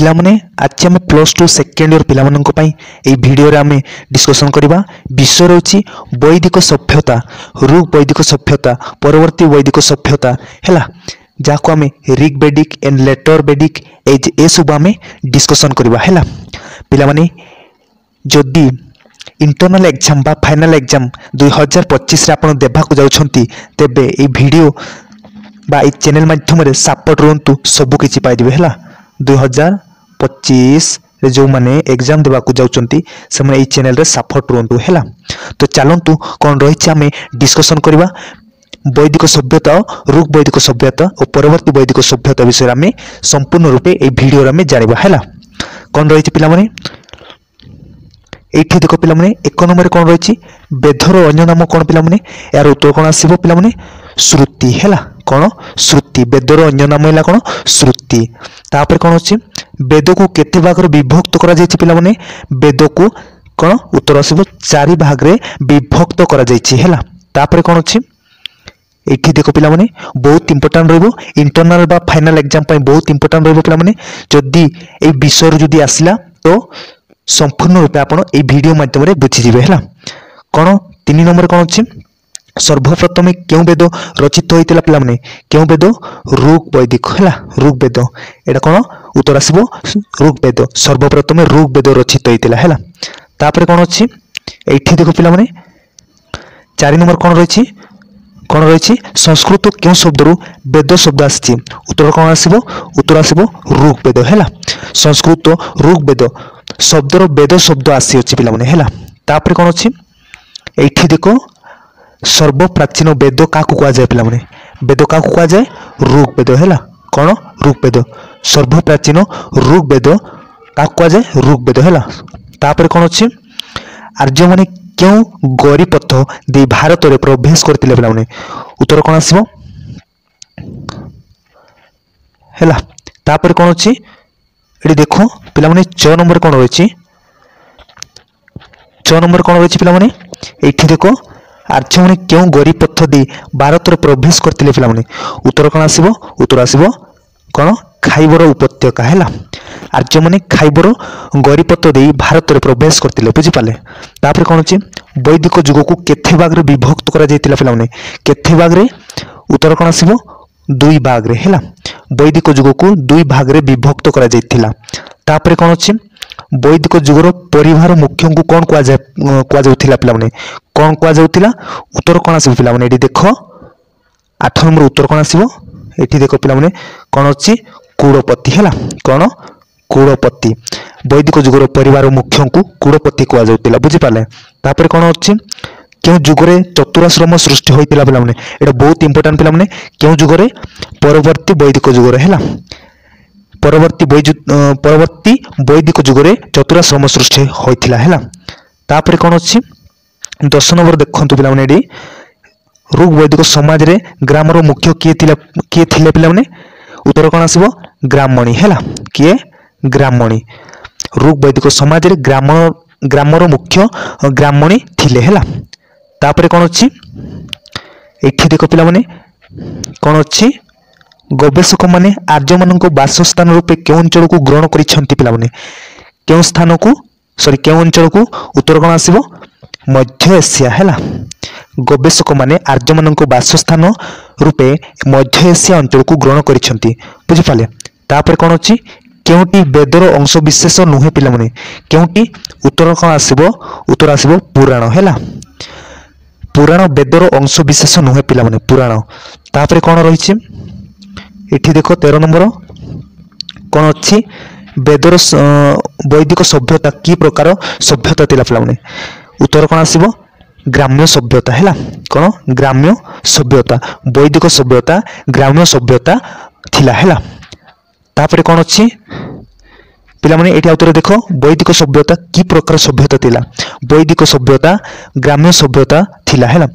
पिलामने आज आम +2 second year पिलामनंको ए video रे आमे डिस्कशन करबा विषय रहउची वैदिक सभ्यता ऋग वैदिक सभ्यता परवर्ती वैदिक सभ्यता हैला जाको आमे ऋग वैदिक एंड लेटर वैदिक ए सब आमे डिस्कशन करबा हैला पिलामने जदी इंटरनल एग्जाम बा फाइनल एग्जाम 2025 रे आपण देबा को जाउछंती तेबे ए वीडियो बा ए चैनल माध्यम रे सपोर्ट रहंतु सब किछि पाइ दिबे हैला 2025 रे जो माने एग्जाम देबा को जाउछंती से माने ए चैनल रे सपोर्ट रहंतु हैला। तो चलंतु कोन रहिछि आमे डिस्कशन करबा वैदिक सभ्यता ऋग वैदिक सभ्यता और परवर्ती वैदिक सभ्यता विषय आमे संपूर्ण रूपे ए वीडियो रे आमे जानिबा हैला। कोन रहिछि पिला माने एठी देखो पिला माने एक नंबर कोन रहिछि वेदर अन्य नाम कोन पिला माने यार उत्तर कोन आसीबो पिला माने श्रुति हैला कोन श्रुति वेदर अन्य नाम हैला कोन श्रुति। तापर कोन अछि वेद को केते भाग रे विभक्त करा जायछि पिला माने वेद को कोन उत्तर आसीबो 4 भाग रे विभक्त करा जायछि हैला। तापर कोन अछि एठी देखो पिला माने बहुत इंपोर्टेंट रहबो इंटरनल बा फाइनल एग्जाम पय बहुत इंपोर्टेंट रहबो पिला माने जदी ए विषय रे जदी आसिला तो संपूर्ण रूपे आपण ए वीडियो माध्यम रे बुझि जिवे हैला। कोन 3 नंबर कोन अछि सर्वप्रथम क्यों वेद रचित होइतिला पिला माने क्यों वेद ऋग वैदिक हैला ऋग वेद एटा कोन उत्तर आसीबो ऋग वेद सर्वप्रथम ऋग वेद रचित होइतिला हैला। तापर कोन अछि एठी देखो पिला माने 4 नंबर कोन रहिछि संस्कृत क्यों शब्द रु वेद शब्द आछि उत्तर कोन आसीबो उत्तर आसीबो ऋग वेद हैला संस्कृत ऋग वेद शब्द रो वेद शब्द आसी अछि पिला माने हैला। तापर कोन अछि एठी देखो सर्वप्राचीन वेद काकु कुआ जाय पिला माने वेद काकु कुआ जाय ऋग वेद हैला कोन ऋग वेद सर्वप्राचीन ऋग वेद काकु कुआ जाय ऋग वेद हैला। तापर कोन अछि आर्य माने क्यों गौरीपथ दे भारत रे प्रवेश करतिले पिला माने उत्तर कोन आसीबो हैला। तापर कोन अछि एडी देखो पिला माने 6 नंबर कोन रहिछि 6 नंबर कोन रहिछि पिला माने एठी देखो आर्य माने क्यों गौरीपथ दे भारत रे प्रवेश करतिले पिला माने उत्तर कोन आसीबो उत्तर आसीबो कोन खाइबर उपत्यका हैला आर्य माने खाइबर गौरीपथ दे भारत रे प्रवेश करतिले बुझि पाले। तापर कोन अछि वैदिक युग को केथे भाग रे विभक्त करा जायतिला पिला माने केथे भाग रे उत्तर कोन आसीबो 2 भाग रे हैला वैदिक युग को 2 भाग रे विभक्त करा जायतिला। तापर कोन अछि वैदिक युगर परिवार मुख्य को कोन कुआ जाउतिला पिला माने कोन कुआ जाउतिला उत्तर कोन आसीबो पिला माने एठी देखो 8 नंबर उत्तर कोन आसीबो एठी देखो पिला माने कोन अछि कुलपति हैला कोन कुलपति वैदिक युगर परिवार मुख्य को कुलपति कुआ जाउतिला बुझि पाले। तापर कोन अछि क्यों जुगरे चतुराश्रम सृष्टि होइतिला पिला माने एटा बहुत इंपोर्टेंट पिला माने क्यों जुगरे परवर्ती वैदिक युगरे हैला परवर्ती वैदिक युगरे चतुराश्रम सृष्टि होइतिला हैला। तापर कोन अछि 10 नंबर देखंतु पिला माने एडी ऋग वैदिक समाज रे ग्रामर मुख्य किए थिले पिला माने उत्तर कोन आसीबो ग्रामणी हैला किए ग्रामणी ऋग वैदिक समाज रे ग्रामर मुख्य ग्रामणी थिले हैला। तापर कोन अछि एठी देखो पिला माने कोन अछि गवेषक माने आर्य मानक वासस्थान रूपे केउ अंचल को ग्रहण करिसंती पिला माने केउ स्थान को सॉरी केउ अंचल को उत्तर कोन आसीबो मध्य एशिया हैला गवेषक माने आर्य मानक वासस्थान रूपे मध्य एशिया अंचल को ग्रहण करिसंती बुझि पाले। तापर कोन अछि केउटी वेदर अंश विशेष नुहे पिला माने केउटी उत्तर कोन आसीबो उत्तर आसीबो पुराण हैला पुराण वेदर अंश विशेष नुहे पिला माने पुराण। तापर कोन रहिछि एठी देखो 13 नंबर कोन अछि वेदर वैदिक सभ्यता की प्रकार सभ्यता तिला पिला माने उत्तर कोन आसीबो ग्राम्य सभ्यता हैला कोन ग्राम्य सभ्यता वैदिक सभ्यता ग्राम्य सभ्यता थिला हैला। तापर कोन अछि पिला माने एठी आउतरे देखो वैदिक सभ्यता की प्रकार सभ्यता थिला वैदिक सभ्यता ग्राम्य सभ्यता थिला हैला।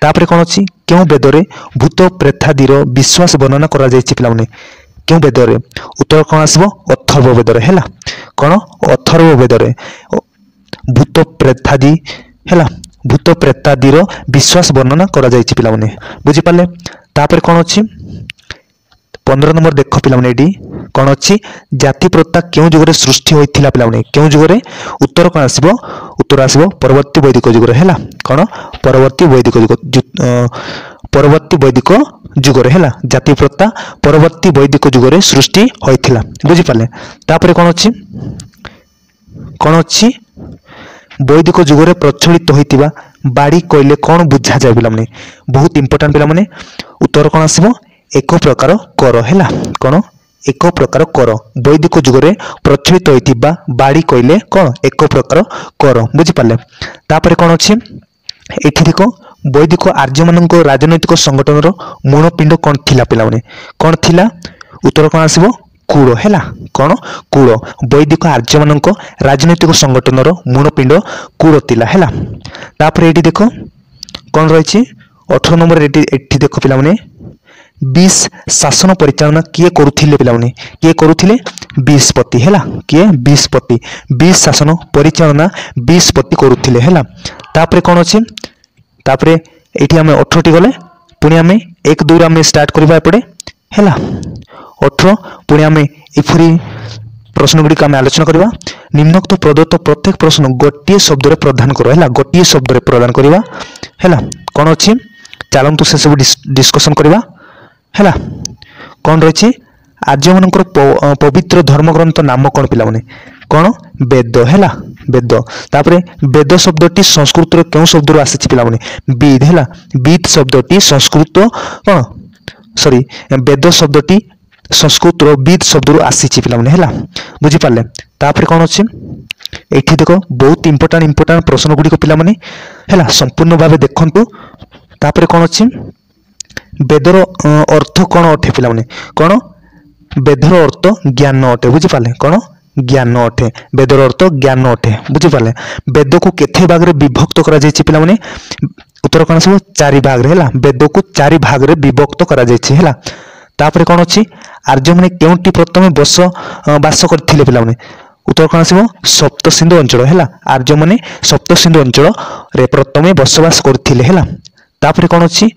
तापर कोन अछि क्यों वेदरे भूत प्रेतादिर विश्वास वर्णना करा जायछि पिला माने क्यों वेदरे उत्तर कोन आसीबो अथर्व वेदरे हैला कोन अथर्व वेदरे भूत प्रेतादि हैला भूत प्रेतादिर विश्वास वर्णना करा जायछि पिला माने बुझि पाले। तापर कोन अछि 15 नंबर देख पिला माने एडी कौन अच्छी जाति प्रथा क्यों जुगरे सृष्टि होइथिला पिलाउने क्यों जुगरे उत्तर कौन आसीबो उत्तर आसीबो परवर्ती वैदिक जुगरे हैला कौन परवर्ती वैदिक जुगरे हैला जाति प्रथा परवर्ती वैदिक जुगरे सृष्टि होइथिला बुझी पाले तापरे कौन अच्छी वैदिक जुगरे प्रचलित होइतिबा बाड़ी कहले कौन बुझा जाए पिलाने बहुत इंपोर्टेंट पिलाने उत्तर कौन आसीबो एक प्रकार कर हैला कौन एक प्रकार कर वैदिक जुगरे प्रचलित होइतिबा बाड़ी कहले कौन एक प्रकार कर बुझी पाले तापरे कौन अच्छी एठी देखो वैदिक आर्य मानक राजनैतिक संगठन मूलपिंड कौन थिला पिलाने कौन थिला उत्तर कौन आसीबो कूल हैला कौन कूल वैदिक आर्य मानक राजनैतिक संगठन मूलपिंड कूल थिला हैला तापर एठी देखो कौन रही 18 नंबर एठी देखो पिलाने 20 शासन परिचालना किए करुथिले पिलाने किए करुथिले 20 पति हैला किए 20 पति 20 शासन परिचालना 20 पति करुथिले हैला तापर कौन अछि तापर एठी हमें 18 टी गले पुणी हमें 1 2 रे हमें स्टार्ट करबा पड़े हैला 18 पुणी हमें इफुरी प्रश्न गुडी आम आलोचना करबा निम्नोक्त प्रदत्त प्रत्येक प्रश्न गोटे शब्द रे प्रदान करो हैला गोटे शब्द रे प्रदान करबा हैला कोन अछि चलंतु से सब डिस्कशन करबा हैला कोन रही आर्य मानकर पवित्र धर्मग्रंथ नाम कौन पिलाने कौन वेद हैला वेद तापरे वेद शब्दटी संस्कृत रो क्यों शब्द रो आसी पिलाने विद हैला विद शब्दटी संस्कृत कौन सॉरी वेद शब्दटी संस्कृत रो विद शब्द रो आसी पिलाने हैला बुझी पाले तापरे कौन अछि एठी देखो बहुत इंपोर्टेंट प्रश्न गुडी को पिला माने हैला संपूर्ण भाबे देखंतु तापरे कौन अछि वेदर अर्थ कौन अटे पिला माने कौन वेदर अर्थ ज्ञान अटे बुझी पाले कौन ज्ञान अटे वेदर अर्थ ज्ञान अटे बुझी पाले वेद को केथे भाग रे विभक्त करा जायछि पिला माने उत्तर कौन सब 4 भाग रे हैला वेद को 4 भाग रे विभक्त करा जायछि हैला तापरे कौन अछि आर्य माने केउंटी प्रथमे वास करथिले पिला माने उत्तर कौन आसीबो सप्त सिंधु अंचल हैला आर्य माने सप्त सिंधु अंचल रे प्रथमे बसवास करथिले हैला तापरे कौन अछि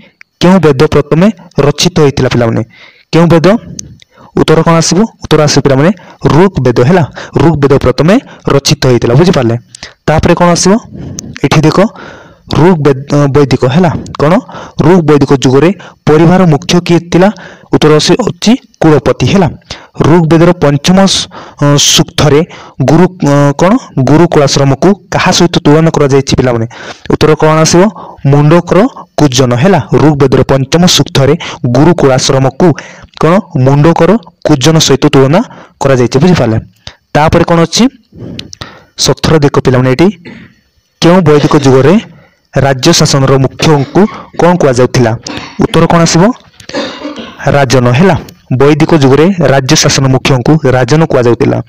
क्यों वेद प्रथमे रचित होइतिला पिला माने क्यों वेद उत्तर कौन आसीबो उत्तर आसी पिला माने ऋग वेद हैला ऋग वेद प्रथमे रचित होइतिला बुझी पाले तापरे कौन आसीबो एठी देखो ऋग वैदिक हैला कौन ऋग वैदिक जुगरे परिवार मुख्य किए थिला उत्तर अछि कुलपति हैला ऋग वेदर पंचम सूक्तरे गुरु कौन गुरुकुलाश्रम को कहा सहित तुलना करा जायछि पिला माने उत्तर कौन आसीबो मुंडकर कुजन हैला ऋग वेदर पंचम सूक्तरे गुरुकुलाश्रम को कौन मुंडकर कुजन सहित तुलना करा जायछि बुझी पाले तापर कौन अछि 17 देखो पिला माने एटी क्यों वैदिक जुगरे राज्य शासन रो मुख्य को कौन कुआ जाउथिला उत्तर कौन आसीबो राजन हैला वैदिक जुगरे राज्य शासन मुख्य को राजन कुआ जाउथिला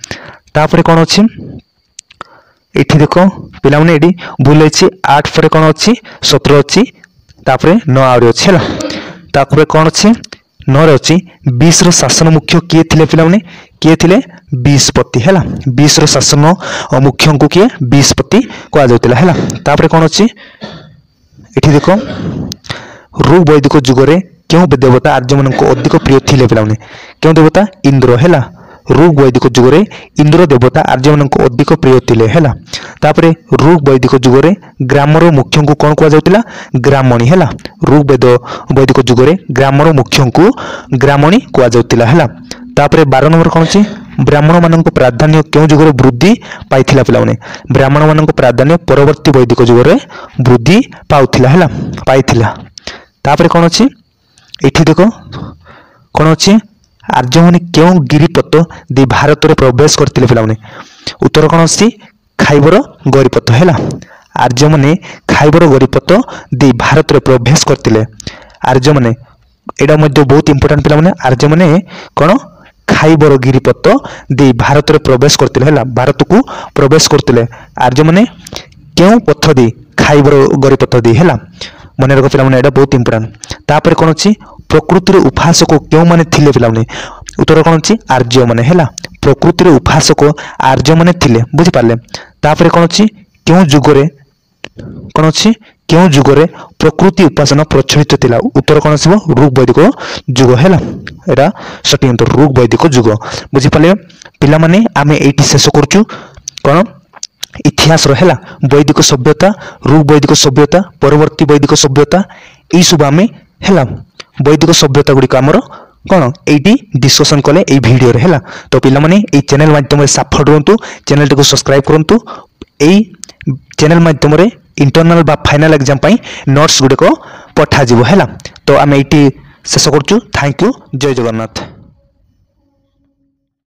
तापर कौन अछि एठी देखो पिला माने एडी भूल अछि 8 पर कौन अछि 17 अछि तापर 9 आउरी अछि हैला तापर कौन अछि 9 रे अछि 20 रो शासन मुख्य किए थिले पिला माने किए थिले 20 पति हैला 20 रो शासन मुख्य को किए 20 पति कुआ जाउथिला हैला तापर कौन अछि एठी देखो ऋग वैदिक जुगरे क्यों देवता आर्य मानक अधिक प्रिय थिले पिला माने क्यों देवता इंद्र हैला ऋग वैदिक जुगरे इंद्र देवता आर्य मानक अधिक प्रिय थिले हैला तापरे ऋग वैदिक जुगरे ग्रामर मुख्य को कौन कुआ जाउतिला ग्रामणी हैला ऋग वैदिक जुगरे ग्रामर मुख्य को ग्रामणी कुआ जाउतिला हैला तापरे 12 नंबर कौन अछि ब्राह्मण मानक प्राधान्य क्यों जुगरे वृद्धि पाइथिला पिला माने ब्राह्मण मानक प्राधान्य परवर्ती वैदिक जुगरे वृद्धि पाउथिला हैला पाइथिला तापरे कौन अछि एठी देखो कौन अछि आर्य माने क्यों गिरिपथ दे भारत रे प्रवेश करथिले पिला माने उत्तर कौन अछि खाइबर गरिपथ हैला आर्य माने खाइबर गरिपथ दे भारत रे प्रवेश करथिले आर्य माने एडा मध्ये बहुत इंपोर्टेंट पिला माने आर्य माने कौन खाइबर गिरिपथ दे भारत रे प्रवेश करथिले हैला भारत को प्रवेश करथिले आर्य माने क्यों पथ दे खाइबर गरिपथ दे हैला मने रखो पिला माने एडा बहुत इंपोर्टेंट तापर कौन अछि प्रकृति रे उपासक क्यों माने थिले पिला माने उत्तर कौन अछि आर्य माने हैला प्रकृति रे उपासक आर्य माने थिले बुझि पाले तापर कौन अछि क्यों जुगरे कौन अछि क्यों जुगरे प्रकृति उपासना प्रचलित थिला उत्तर कौन आसीबो ऋग वैदिक जुग हैला एरा सठी उत्तर ऋग वैदिक जुग बुझी पाले पिला माने आमे एटी शेष करछु कोन इतिहास रहा वैदिक सभ्यता ऋग वैदिक सभ्यता परवर्ती वैदिक सभ्यता यही सब आम है वैदिक सभ्यता गुड़िक आमर कौन ये डिस्कसन कले ये वीडियो है तो पिला माने ये चैनल माध्यम सफल रुहतु चैनल टी को सब्सक्राइब करंतु यही चैनल माध्यम इंटरनल बा फाइनल एग्जाम पाई नोट्स गुड़िक पठा है तो आम ये शेष करछु थैंक यू जय जगन्नाथ।